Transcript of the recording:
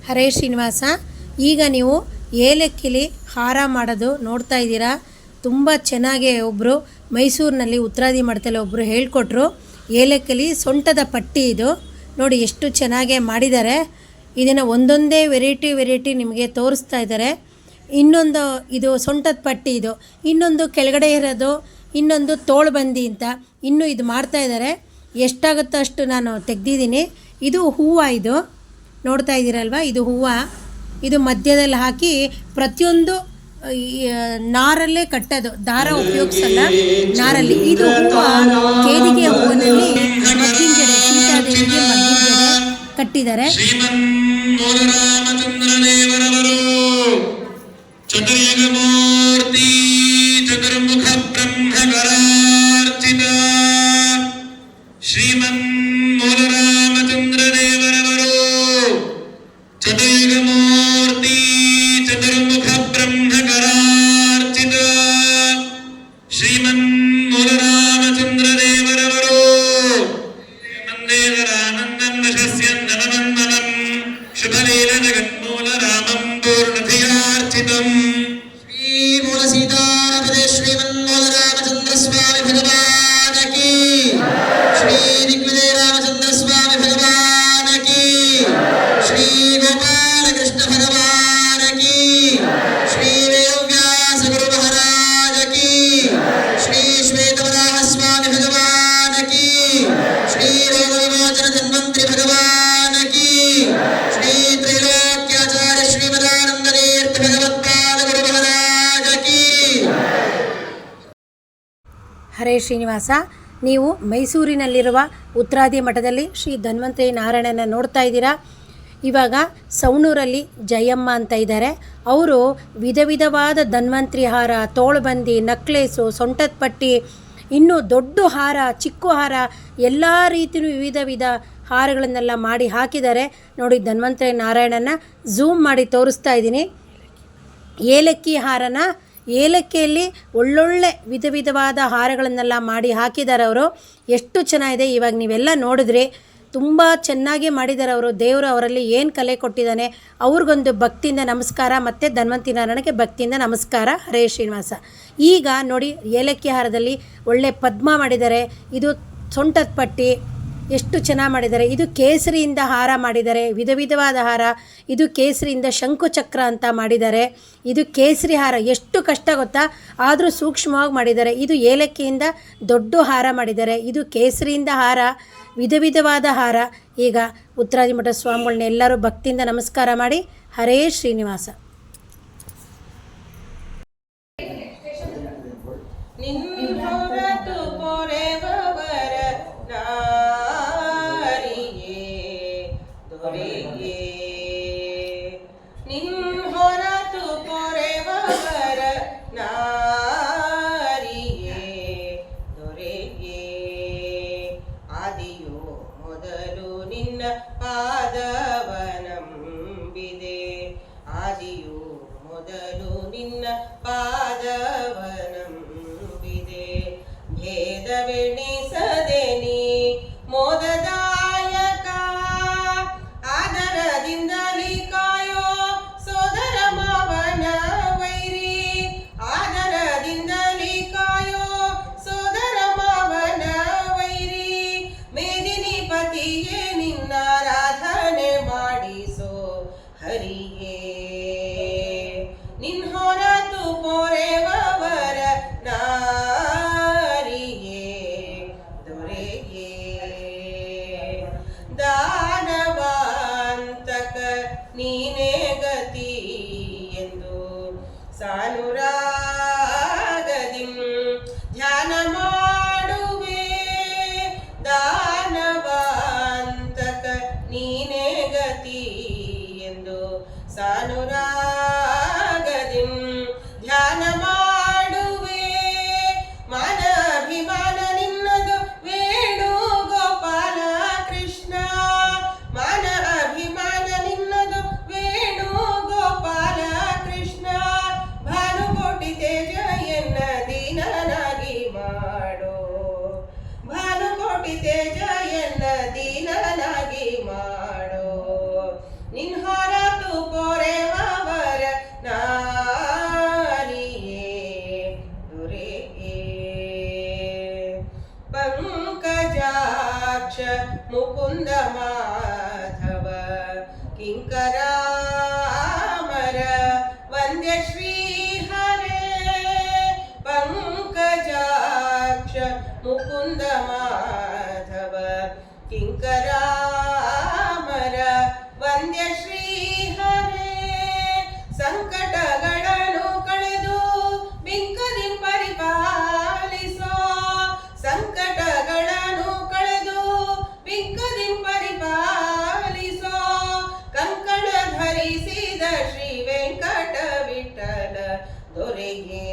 ಹರೇ ಶ್ರೀನಿವಾಸ. ಈಗ ನೀವು ಏಲಕ್ಕಿಲಿ ಹಾರ ಮಾಡೋದು ನೋಡ್ತಾ ಇದ್ದೀರಾ. ತುಂಬ ಚೆನ್ನಾಗಿ ಒಬ್ಬರು ಮೈಸೂರಿನಲ್ಲಿ ಉತ್ತರಾದಿ ಮಠದಲ್ಲಿ ಒಬ್ಬರು ಹೇಳ್ಕೊಟ್ರು. ಏಲಕ್ಕಿಲಿ ಸೊಂಟದ ಪಟ್ಟಿ ಇದು ನೋಡಿ ಎಷ್ಟು ಚೆನ್ನಾಗಿ ಮಾಡಿದ್ದಾರೆ. ಇದನ್ನು ಒಂದೊಂದೇ ವೆರೈಟಿ ನಿಮಗೆ ತೋರಿಸ್ತಾ ಇದ್ದಾರೆ. ಇನ್ನೊಂದು ಇದು ಸೊಂಟದ ಪಟ್ಟಿ, ಇದು ಇನ್ನೊಂದು ಕೆಳಗಡೆ ಇರೋದು, ಇನ್ನೊಂದು ತೋಳ್ಬಂದಿ ಅಂತ ಇನ್ನೂ ಇದು ಮಾಡ್ತಾ ಇದ್ದಾರೆ. ಎಷ್ಟಾಗುತ್ತೋ ಅಷ್ಟು ನಾನು ತೆಗ್ದಿದ್ದೀನಿ. ಇದು ಹೂವು, ಇದು ನೋಡ್ತಾ ಇದ್ದೀರಲ್ವ, ಇದು ಹೂವು. ಇದು ಮಧ್ಯದಲ್ಲಿ ಹಾಕಿ ಪ್ರತಿಯೊಂದು ನಾರಲ್ಲೇ ಕಟ್ಟೋದು, ದಾರ ಉಪಯೋಗಿಸಲ್ಲ, ನಾರಲ್ಲಿ. ಇದು ಹೂವು ಕೇದಿಗೆ ಹೂವಿನಲ್ಲಿ ಮದ್ದಿನ ಜಡೆ, ಸೀತಾದೇವಿಗೆ ಮದ್ದಿನ ಜಡೆ ಕಟ್ಟಿದ್ದಾರೆ. ಹರೇ ಶ್ರೀನಿವಾಸ. ನೀವು ಮೈಸೂರಿನಲ್ಲಿರುವ ಉತ್ತರಾದಿ ಮಠದಲ್ಲಿ ಶ್ರೀ ಧನ್ವಂತರಿ ನಾರಾಯಣನ ನೋಡ್ತಾ ಇದ್ದೀರಾ. ಇವಾಗ ಸವಣೂರಲ್ಲಿ ಜಯಮ್ಮ ಅಂತ ಇದ್ದಾರೆ. ಅವರು ವಿಧ ವಿಧವಾದ ಧನ್ವಂತರಿ ಹಾರ, ತೋಳ್ಬಂದಿ, ನಕ್ಲೇಸು, ಸೊಂಟದ ಪಟ್ಟಿ, ಇನ್ನೂ ದೊಡ್ಡ ಹಾರ, ಚಿಕ್ಕ ಹಾರ, ಎಲ್ಲ ರೀತಿಯೂ ವಿಧ ಹಾರಗಳನ್ನೆಲ್ಲ ಮಾಡಿ ಹಾಕಿದ್ದಾರೆ. ನೋಡಿ, ಧನ್ವಂತರಿ ನಾರಾಯಣನ ಝೂಮ್ ಮಾಡಿ ತೋರಿಸ್ತಾ ಇದ್ದೀನಿ. ಏಲಕ್ಕಿ ಹಾರನ, ಏಲಕ್ಕಿಯಲ್ಲಿ ಒಳ್ಳೊಳ್ಳೆ ವಿಧವಾದ ಹಾರಗಳನ್ನೆಲ್ಲ ಮಾಡಿ ಹಾಕಿದ್ದಾರೆ ಅವರು. ಎಷ್ಟು ಚೆನ್ನಾಗಿದೆ. ಇವಾಗ ನೀವೆಲ್ಲ ನೋಡಿದ್ರಿ, ತುಂಬ ಚೆನ್ನಾಗಿ ಮಾಡಿದ್ದಾರೆ ಅವರು. ದೇವರು ಅವರಲ್ಲಿ ಏನು ಕಲೆ ಕೊಟ್ಟಿದ್ದಾನೆ, ಅವ್ರಿಗೊಂದು ಭಕ್ತಿಯಿಂದ ನಮಸ್ಕಾರ, ಮತ್ತು ಧನ್ವಂತರಿ ನಾರಾಯಣಕ್ಕೆ ಭಕ್ತಿಯಿಂದ ನಮಸ್ಕಾರ. ಹರೇ ಶ್ರೀನಿವಾಸ. ಈಗ ನೋಡಿ, ಏಲಕ್ಕಿ ಹಾರದಲ್ಲಿ ಒಳ್ಳೆ ಪದ್ಮ ಮಾಡಿದ್ದಾರೆ. ಇದು ಸೊಂಟದ ಪಟ್ಟಿ ಎಷ್ಟು ಚೆನ್ನಾಗಿ ಮಾಡಿದ್ದಾರೆ. ಇದು ಕೇಸರಿಯಿಂದ ಹಾರ ಮಾಡಿದ್ದಾರೆ, ವಿಧವಾದ ಹಾರ. ಇದು ಕೇಸರಿಯಿಂದ ಶಂಕುಚಕ್ರ ಅಂತ ಮಾಡಿದ್ದಾರೆ. ಇದು ಕೇಸರಿ ಹಾರ ಎಷ್ಟು ಕಷ್ಟ ಗೊತ್ತಾ, ಆದರೂ ಸೂಕ್ಷ್ಮವಾಗಿ ಮಾಡಿದ್ದಾರೆ. ಇದು ಏಲಕ್ಕಿಯಿಂದ ದೊಡ್ಡ ಹಾರ ಮಾಡಿದ್ದಾರೆ. ಇದು ಕೇಸರಿಯಿಂದ ಹಾರ, ವಿಧವಾದ ಹಾರ. ಈಗ ಉತ್ತರಾದಿ ಮಠ ಸ್ವಾಮಿಗಳನ್ನ ಎಲ್ಲರೂ ಭಕ್ತಿಯಿಂದ ನಮಸ್ಕಾರ ಮಾಡಿ. ಹರೇ ಶ್ರೀನಿವಾಸ. ಭೇದವೆಣಿಸದೆ ನೀ ಮೋದದಾಯಕ, ಆದರದಿಂದಲಿ ಕಾಯೋ ಸೋದರ ಮಾವನ ವೈರಿ, ಆದರದಿಂದಲಿ ಕಾಯೋ ಸೋದರ ಮಾವನ ವೈರಿ. ಮೇದಿನಿ ಪತಿಯೇ ನಿನ್ನಾರಾಧನೆ ಮಾಡಿಸೋ ಹರಿಯೇ, ನಿನ್ ಹೊರತು ಪೊರೆವವರ ದಾನವಾಂತಕ ನೀನೇ ಗತಿ ಎಂದು ಸಾನುರಾಗದಿ ಧ್ಯಾನ ಮಾಡುವೆ. ದಾನವಾಂತಕ ನೀನೇ ಗತಿ ಎಂದು ಸಾನುರಾಗದಿ ಧ್ಯಾನ ಮಾಡುವೆ. ಮಾನ ಅಭಿಮಾನ ನಿನ್ನದು ವೇಣು ಗೋಪಾಲ ಕೃಷ್ಣ, ಮಾನ ಅಭಿಮಾನ ನಿನ್ನದು ವೇಣು ಗೋಪಾಲ ಕೃಷ್ಣ. ಭಾನುಕೋಟಿ ತೇಜ ಎನ್ನ ದೀನನಾಗಿ ಮಾಡೋ, ಭಾನುಕೋಟಿ ತೇಜ ಎನ್ನ ದೀನನಾಗಿ ಮಾಡೋ. ನಿನ್ ಹೊರತು ಕಿಂಕರಾಮರ ವಂದ್ಯ ಶ್ರೀಹರೇ ಪಂಕಜಾಕ್ಷ ಮುಕುಂದ ಮಾಧವ ಕಿಂಕರಾಮರ ವಂದ್ಯ ಶ್ರೀಹರೇ ಸಂಕಟಗಳನ್ನು ಕಳೆದು ಬಿಂಕದಿ ಪರಿಪಾಲಿಸೋ ಸಂಕಟಗಳನ್ನು ಕಳೆದು ಬಿಂಕದಿ ಪರಿಪಾಲಿಸೋ ಕಂಕಣ ಧರಿಸಿದ ಶ್ರೀ ವೆಂಕಟ ವಿಠಲ ದೊರೆಗೆ